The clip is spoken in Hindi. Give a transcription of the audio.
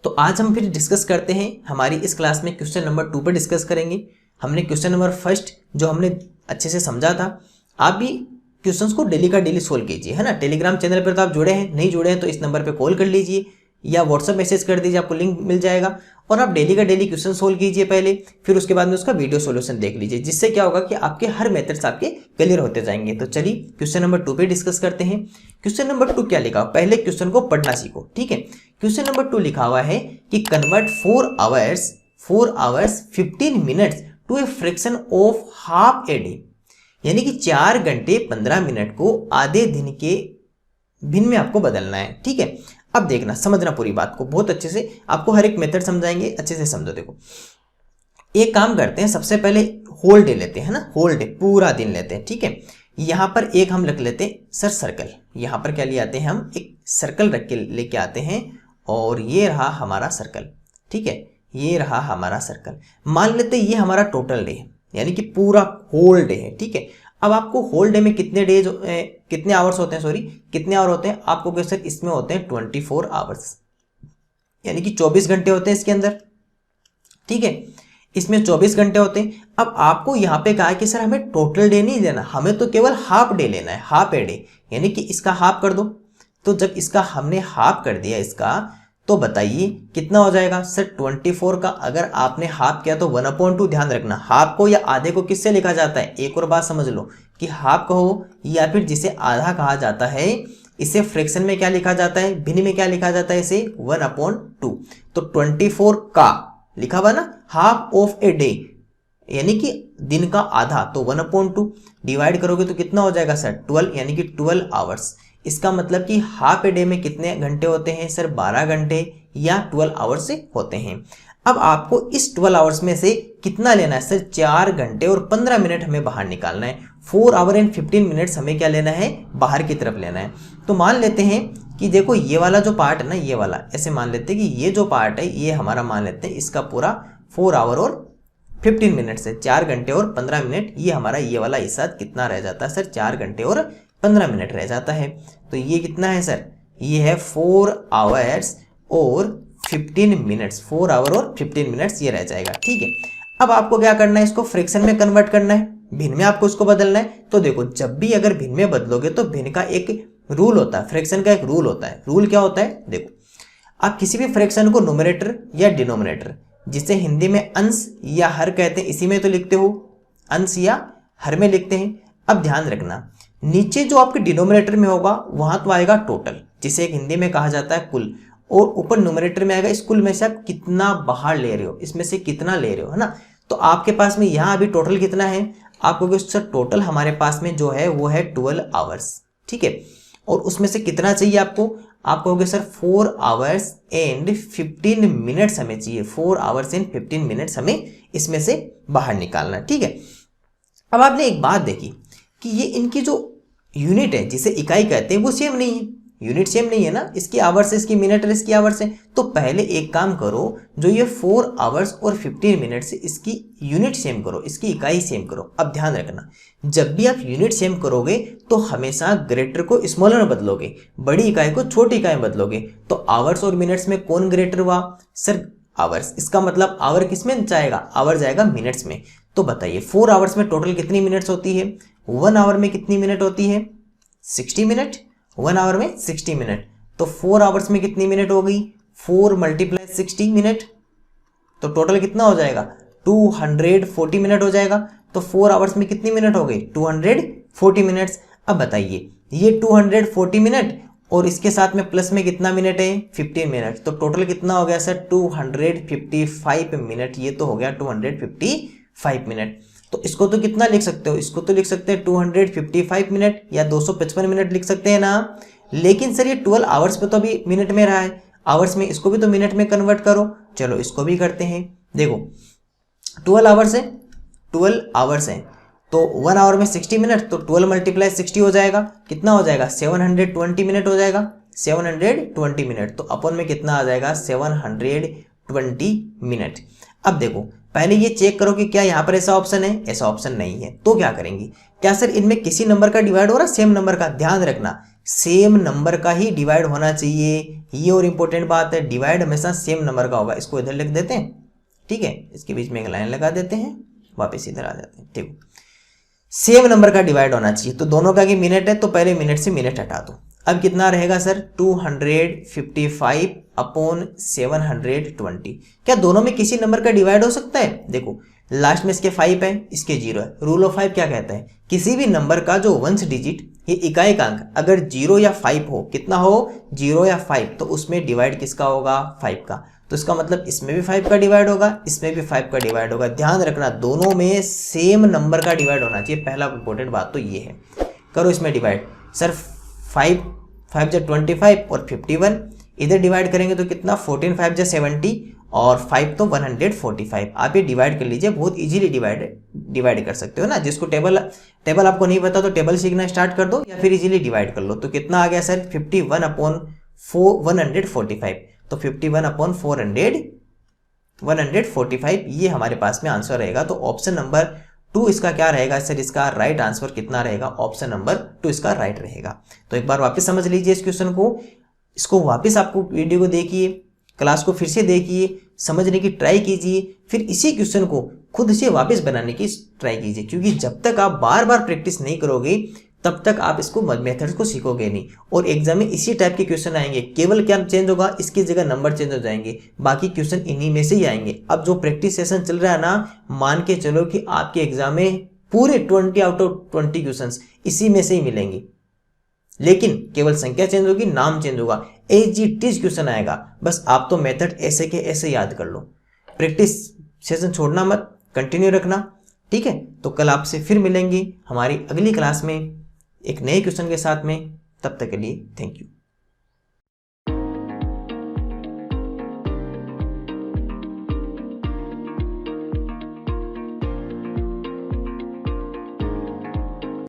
तो आज हम फिर डिस्कस करते हैं, हमारी इस क्लास में क्वेश्चन नंबर 2 पर डिस्कस करेंगे। हमने क्वेश्चन नंबर फर्स्ट जो हमने अच्छे से समझा था, आप भी क्वेश्चंस को डेली का डेली सोल्व कीजिए, है ना। टेलीग्राम चैनल पर तो आप जुड़े हैं, नहीं जुड़े हैं तो इस नंबर पे कॉल कर लीजिए या व्हाट्सएप मैसेज कर दीजिए, आपको लिंक मिल जाएगा। और आप डेली का डेली क्वेश्चन सोल्व कीजिए पहले, फिर उसके बाद में उसका वीडियो सॉल्यूशन देख लीजिए, जिससे क्या होगा कि आपके हर मेथड्स आपके क्लियर होते जाएंगे। तो चलिए क्वेश्चन नंबर 2 पे डिस्कस करते हैं। क्वेश्चन नंबर 2 क्या लिखा हुआ, पहले क्वेश्चन को पढ़ना सीखो, ठीक है। क्वेश्चन नंबर 2 लिखा हुआ है कि convert 4 hours 15 minutes to a fraction of half a day, यानी कि 4 घंटे 15 मिनट को आधे दिन के भिन्न में आपको बदलना है, ठीक है। अब देखना, समझना पूरी बात को बहुत अच्छे से, आपको हर एक मेथड समझाएंगे, अच्छे से समझो। देखो एक काम करते हैं, सबसे पहले होल डे लेते हैं ना, होल डे पूरा दिन लेते हैं, ठीक है। यहां पर एक हम रख लेते हैं सर सर्कल, यहां पर क्या ले आते हैं हम, एक सर्कल रख के लेके आते हैं, और ये रहा हमारा सर्कल, ठीक है, ये रहा हमारा सर्कल। मान लेते हैं ये हमारा टोटल डे है, यानी कि पूरा होल डे है, ठीक है। अब आपको होल डे में कितने आवर्स होते हैं, सॉरी कितने आवर होते हैं, आपको कहे सर इसमें होते हैं 24 आवर्स, यानी कि 24 घंटे होते हैं इसके अंदर, ठीक है। इसमें 24 घंटे होते हैं। अब आपको यहाँ पे कहा है कि सर हमें टोटल डे नहीं लेना, हमें तो केवल हाफ डे लेना है, हाफ ए डे, यानी कि इसका हाफ कर दो। तो जब इसका हमने हाफ कर दिया इसका, तो बताइए कितना हो जाएगा सर। 24 का अगर आपने हाफ किया तो 1/2, ध्यान रखना हाफ को या आधे को किससे लिखा जाता है, एक और बात समझ लो कि हाफ कहो या फिर जिसे आधा कहा जाता है, इसे फ्रैक्शन में क्या लिखा जाता है, भिन्न में क्या लिखा जाता है, इसे 1/2। तो 24 का लिखा हुआ ना, हाफ ऑफ ए डे, यानी कि दिन का आधा, तो 1/2 डिवाइड करोगे तो कितना हो जाएगा सर 12, यानी कि 12 आवर्स। इसका मतलब कि हाफ ए डे में कितने घंटे होते हैं सर, 12 घंटे या 12 आवर्स से होते हैं। अब आपको इस 12 आवर्स में से कितना लेना है सर, 4 घंटे और 15 मिनट हमें बाहर निकालना है। 4 आवर एंड 15 मिनट्स हमें क्या लेना है, बाहर की तरफ लेना है। तो मान लेते हैं कि देखो ये वाला जो पार्ट है ना, ये वाला ऐसे मान लेते हैं कि ये जो पार्ट है ये हमारा मान लेते हैं इसका पूरा 4 आवर और 15 मिनट से 4 घंटे और 15 मिनट, ये हमारा ये वाला हिस्सा कितना रह जाता है सर, 4 घंटे और 15 मिनट रह जाता है। तो ये कितना है सर, ये है 4 आवर्स और 15 मिनट्स, 4 आवर और 15 मिनट्स ये रह जाएगा, ठीक है। अब आपको क्या करना है, इसको फ्रैक्शन में कन्वर्ट करना है, भिन्न में आपको इसको बदलना है। तो देखो जब भी अगर भिन्न में बदलोगे तो भिन्न का एक रूल होता है, फ्रैक्शन का एक रूल होता है। रूल क्या होता है, देखो आप किसी भी फ्रैक्शन को न्यूमरेटर या डिनोमिनेटर, जिसे हिंदी में अंश या हर कहते हैं, इसी में तो लिखते हो, अंश या हर में लिखते हैं। अब ध्यान रखना, नीचे जो आपके डिनोमिनेटर में होगा वहां तो आएगा टोटल, जिसे एक हिंदी में कहा जाता है कुल, और ऊपर न्यूमरेटर में आएगा इस कुल में से आप कितना बाहर ले रहे हो, इसमें से कितना ले रहे हो, है ना। तो आपके पास में यहाँ अभी टोटल कितना है, आपको सर टोटल हमारे पास में जो है वो है 12 आवर्स, ठीक है। और उसमें से कितना चाहिए आपको, आप कहोगे सर 4 आवर्स एंड 15 मिनट्स हमें चाहिए, 4 आवर्स एंड 15 मिनट्स हमें इसमें से बाहर निकालना, ठीक है। अब आपने एक बात देखी कि ये इनकी जो यूनिट है, जिसे इकाई कहते हैं, वो सेम नहीं है, यूनिट सेम नहीं है ना, इसकी आवर्स है, इसकी मिनट है, इसकी आवर्स है। तो पहले एक काम करो, जो ये 4 आवर्स और 15 मिनट से इसकी यूनिट सेम करो, इसकी इकाई सेम करो। अब ध्यान रखना, जब भी आप यूनिट सेम करोगे तो हमेशा ग्रेटर को स्मॉलर में बदलोगे, बड़ी इकाई को छोटी इकाई में बदलोगे। तो आवर्स और मिनट्स में कौन ग्रेटर हुआ सर, आवर्स। इसका मतलब आवर किस में जाएगा, आवर जाएगा मिनट्स में। तो बताइए 4 आवर्स में टोटल कितनी मिनट्स होती है, 1 आवर में कितनी मिनट होती है, 60 मिनट, 1 आवर में 60 मिनट। तो 4 आवर्स में कितनी मिनट हो गई, 4 × 60 मिनट, तो टोटल कितना हो जाएगा 240 मिनट हो जाएगा। तो 4 आवर्स में कितनी मिनट हो गई, 240 मिनट्स। अब बताइए ये 240 मिनट और इसके साथ में प्लस में कितना मिनट है, 15 मिनट, तो टोटल कितना हो गया सर 255 मिनट, ये तो हो गया 255 मिनट। तो इसको तो कितना लिख सकते हो, इसको तो लिख सकते हैं 255 मिनट या 255 मिनट लिख सकते हैं ना। लेकिन सर ये 12 आवर्स पे तो अभी मिनट में रहा है, आवर्स में, इसको भी तो मिनट में कन्वर्ट करो। चलो इसको भी करते हैं। देखो 12 आवर्स है, 12 आवर्स है, तो 1 आवर में 60 मिनट, तो 12 × 60 हो जाएगा, कितना हो जाएगा 720 मिनट हो जाएगा, 720 मिनट। तो अपन में कितना आ जाएगा 720 मिनट। अब देखो पहले ये चेक करो कि क्या यहाँ पर ऐसा ऑप्शन है, ऐसा ऑप्शन नहीं है। तो क्या करेंगे, क्या सर इनमें किसी नंबर का डिवाइड हो रहा है, सेम नंबर का, ध्यान रखना सेम नंबर का ही डिवाइड होना चाहिए। ये और इम्पोर्टेंट बात है, डिवाइड हमेशा सेम नंबर का होगा। इसको इधर लिख देते हैं, ठीक है, इसके बीच में एक लाइन लगा देते हैं, वापस इधर आ जाते हैं, ठीक। सेम नंबर का डिवाइड होना चाहिए, तो दोनों का मिनट है तो पहले मिनट से मिनट हटा दो। अब कितना रहेगा सर, 255 अपॉन 720। क्या दोनों में किसी नंबर का डिवाइड हो सकता है? देखो लास्ट में इसके 5 है, इसके 0 है। रूल ऑफ 5 क्या कहता है, किसी भी नंबर का जो वंश डिजिट, ये इकाई का अंक अगर 0 या 5 हो, कितना हो, 0 या 5, तो उसमें डिवाइड किसका होगा, 5 का। तो इसका मतलब इसमें भी 5 का डिवाइड होगा, इसमें भी 5 का डिवाइड होगा। ध्यान रखना दोनों में सेम नंबर का डिवाइड होना चाहिए, पहला इंपॉर्टेंट बात तो ये है। करो इसमें डिवाइड, सर 5 5 25 और 51, इधर डिवाइड करेंगे तो कितना, 14 5 70 और 5 तो 145। आप ये डिवाइड कर लीजिए, बहुत इजीली डिवाइड कर सकते हो ना। जिसको टेबल आपको नहीं पता तो टेबल सीखना स्टार्ट कर दो, या फिर इजीली डिवाइड कर लो। तो कितना आ गया सर, 51 अपॉन 145। तो 51 अपॉन 145 ये हमारे पास में आंसर रहेगा। तो ऑप्शन नंबर 2 इसका क्या रहेगा सर, इसका राइट आंसर कितना रहेगा, ऑप्शन नंबर 2 इसका राइट रहेगा। तो एक बार वापस समझ लीजिए इस क्वेश्चन को, इसको वापस आपको वीडियो को देखिए, क्लास को फिर से देखिए, समझने की ट्राई कीजिए, फिर इसी क्वेश्चन को खुद से वापस बनाने की ट्राई कीजिए। क्योंकि जब तक आप बार बार प्रैक्टिस नहीं करोगे तब तक आप इसको मेथड्स को सीखोगे नहीं, और एग्जाम में इसी टाइप के क्वेश्चन आएंगे। केवल क्या चेंज होगा, इसकी जगह नंबर चेंज हो जाएंगे, बाकी क्वेश्चन इन्हीं में से ही आएंगे। अब जो प्रैक्टिस सेशन चल रहा है ना, मान के चलो कि आपके एग्जाम में पूरे 20 आउट ऑफ 20 क्वेश्चन इसी में से ही मिलेंगे, लेकिन केवल संख्या चेंज होगी, नाम चेंज होगा, एज इट इज क्वेश्चन आएगा। बस आप तो मेथड ऐसे के ऐसे याद कर लो। प्रैक्टिस सेशन छोड़ना मत, कंटिन्यू रखना, ठीक है। तो कल आपसे फिर मिलेंगे हमारी अगली क्लास में एक नए क्वेश्चन के साथ में। तब तक के लिए थैंक यू।